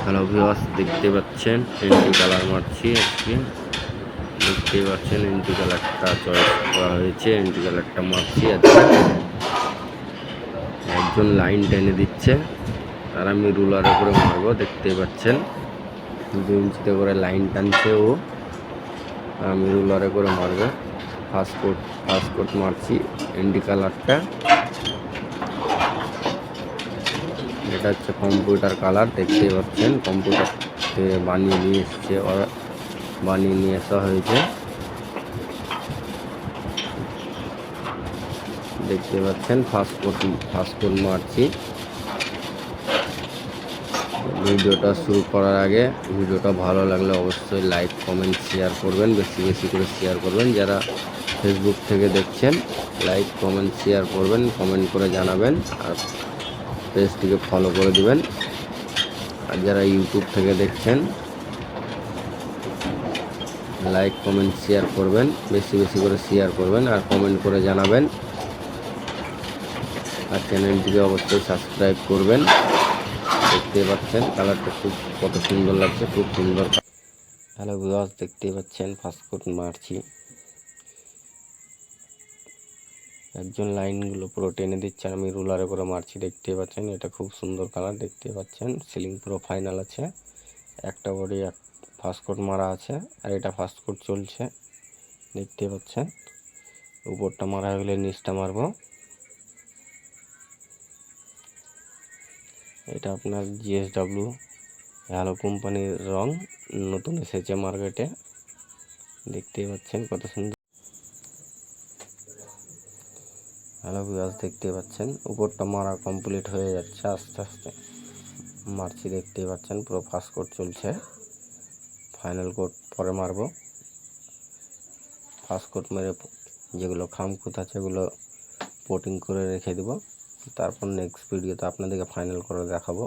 Hello viewers, দেখতে পাচ্ছেন anti colour মারছি আজকে। দেখতে পাচ্ছেন এন্টি কালারটা চয়েস করা হয়েছে, এন্টি কালারটা মারছি আজকে। একজন লাইন টেনে দিচ্ছে, আর আমি রুলারে করে মারবো। দেখতে পাচ্ছেন 2 ইঞ্চিতে করে লাইন টানছে ও, আমি রুলারে করে মারবো। ফার্স্ট কোট মারছি এন্টি কালারটা। এটা হচ্ছে কম্পিউটার কালার, দেখতে পাচ্ছেন কম্পিউটার বানিয়ে নিয়ে আসা হয়েছে। দেখতে পাচ্ছেন ফার্স্ট কোট মারছি। ভিডিওটা শুরু করার আগে ভিডিওটা ভালো লাগলে অবশ্যই লাইক কমেন্ট শেয়ার করবেন, বেশি বেশি করে শেয়ার করবেন। যারা ফেসবুক থেকে দেখছেন লাইক কমেন্ট শেয়ার করবেন, কমেন্ট করে জানাবেন, আর পেজটিকে ফলো করে দিবেন। আর যারা ইউটিউব থেকে দেখছেন লাইক কমেন্ট শেয়ার করবেন, বেশি বেশি করে শেয়ার করবেন, আর কমেন্ট করে জানাবেন। আর চ্যানেলটিকে অবশ্যই সাবস্ক্রাইব করবেন। দেখতে পাচ্ছেন কালারটা কত সুন্দর লাগছে, খুব সুন্দর। হ্যালো ভিউয়ার্স, দেখতে পাচ্ছেন ফার্স্ট কোট মারছি। একজন লাইনগুলো পুরো টেনে দিচ্ছে, আমি রুলারে করে মারছি। দেখতে পাচ্ছেন এটা খুব সুন্দর কালার। দেখতে পাচ্ছেন সিলিং পুরো ফাইনাল আছে, একটা বডি ফার্স্ট কোট মারা আছে, আর এটা ফার্স্ট কোট চলছে। দেখতে পাচ্ছেন উপরটা মারা হয়ে গেলে নিচটা মারবো। এটা আপনার GSW হ্যালো কোম্পানির রং, নতুন এসেছে মার্কেটে। দেখতেই পাচ্ছেন কত সুন্দর। হ্যালো ভিউয়ার্স, দেখতে পাচ্ছেন উপরটা মারা কমপ্লিট হয়ে যাচ্ছে, আস্তে আস্তে মারছি। দেখতেই পাচ্ছেন পুরো ফার্স্ট কোট চলছে, ফাইনাল কোট পরে মারবো। ফার্স্ট কোট মেরে যেগুলো খামখুত আছে এগুলো পোটিং করে রেখে দেব, তারপর নেক্সট ভিডিওতে আপনাদেরকে ফাইনাল করে দেখাবো।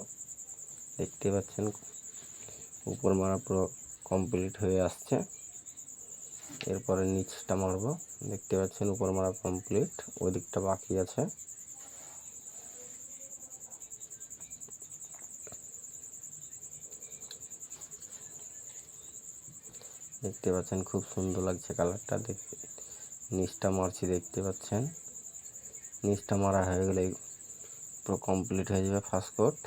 দেখতে পাচ্ছেন উপর মারা পুরো কমপ্লিট হয়ে আসছে, এরপরে নিচটা মারবো। দেখতে পাচ্ছেন উপর মারা কমপ্লিট, ওই দিকটা বাকি আছে। দেখতে পাচ্ছেন খুব সুন্দর লাগছে কালারটা। দেখতে নিচটা মারছি, দেখতে পাচ্ছেন নিচটা মারা হয়ে গেলে পুরো কমপ্লিট হয়ে যাবে ফার্স্ট কোট।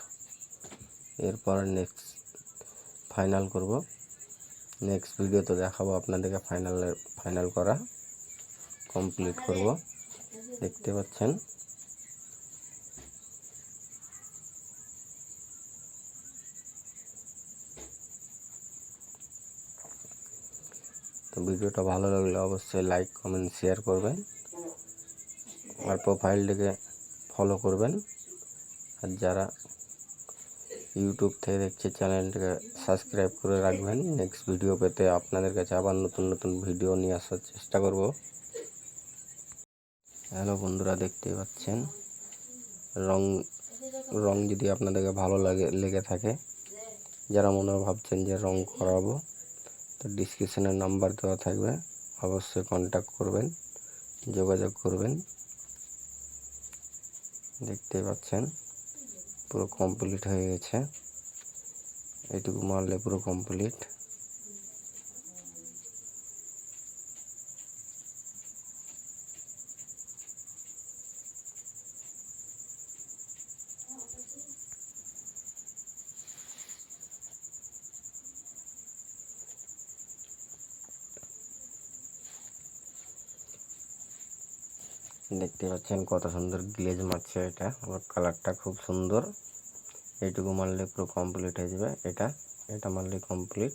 এরপর নেক্সট ফাইনাল করব, নেক্সট ভিডিওতে দেখাবো আপনাদেরকে ফাইনাল করা কমপ্লিট করব। দেখতে পাচ্ছেন তো ভিডিওটা ভালো লাগলে অবশ্যই লাইক কমেন্ট শেয়ার করবেন, আর প্রোফাইলটিকে ফলো করবেন। আর যারা ইউটিউব থেকে দেখছে চ্যানেলটিকে সাবস্ক্রাইব করে রাখবেন। নেক্সট ভিডিও পেতে আপনাদের কাছে আবার নতুন নতুন ভিডিও নিয়ে আসার চেষ্টা করব। হ্যালো বন্ধুরা, দেখতে পাচ্ছেন রং যদি আপনাদেরকে ভালো লেগে থাকে, যারা মনে ভাবছেন যে রং করাবো, তো ডিসক্রিপশনে নাম্বার দেওয়া থাকবে, অবশ্যই কন্ট্যাক্ট করবেন, যোগাযোগ করবেন। দেখতে পাচ্ছেন পুরো কমপ্লিট হয়ে গেছে, এইটুকু মারলে পুরো কমপ্লিট। দেখতে পাচ্ছেন কত সুন্দর গ্লেজ মারছে, এটা আমার কালারটা খুব সুন্দর। এইটুকু মারলে পুরো কমপ্লিট হয়ে যাবে, এটা মারলে কমপ্লিট।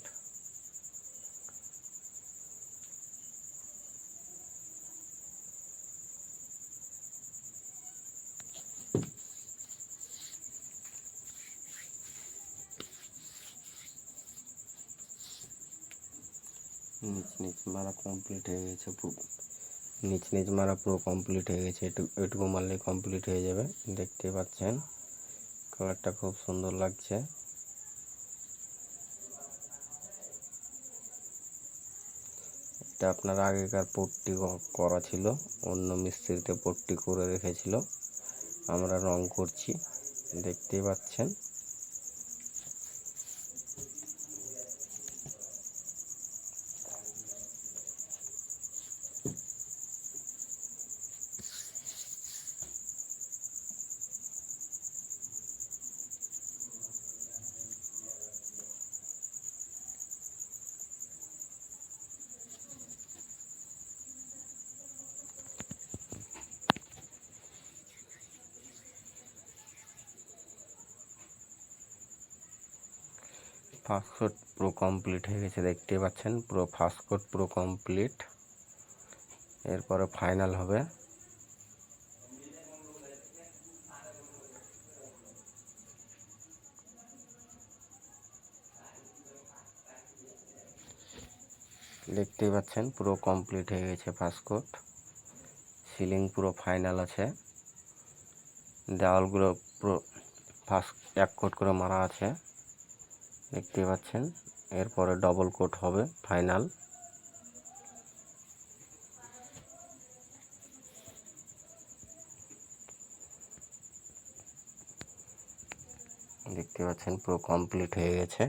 নিচ মারা কমপ্লিট হয়ে গেছে, নিচ মারা পুরো কমপ্লিট হয়ে গেছে। এটুকু মারলে কমপ্লিট হয়ে যাবে। দেখতে পাচ্ছেন কালারটা খুব সুন্দর লাগছে। এটা আপনার আগেকার পট্টি করা ছিল, অন্য মিস্ত্রিতে পট্টি করে রেখেছিল, আমরা রং করছি। দেখতেই পাচ্ছেন ফার্স্ট কোট পুরো কমপ্লিট হয়ে গেছে, দেখতে পাচ্ছেন পুরো ফার্স্ট কোট পুরো কমপ্লিট। এরপরে ফাইনাল হবে। দেখতেই পাচ্ছেন পুরো কমপ্লিট হয়ে গেছে ফার্স্ট কোট। সিলিং পুরো ফাইনাল আছে, দেওয়ালগুলো পুরো ফার্স্ট এক কোট করে মারা আছে, দেখতেই পাচ্ছেন। এরপরে ডবল কোট হবে ফাইনাল। দেখতে পাচ্ছেন পুরো কমপ্লিট হয়ে গেছে।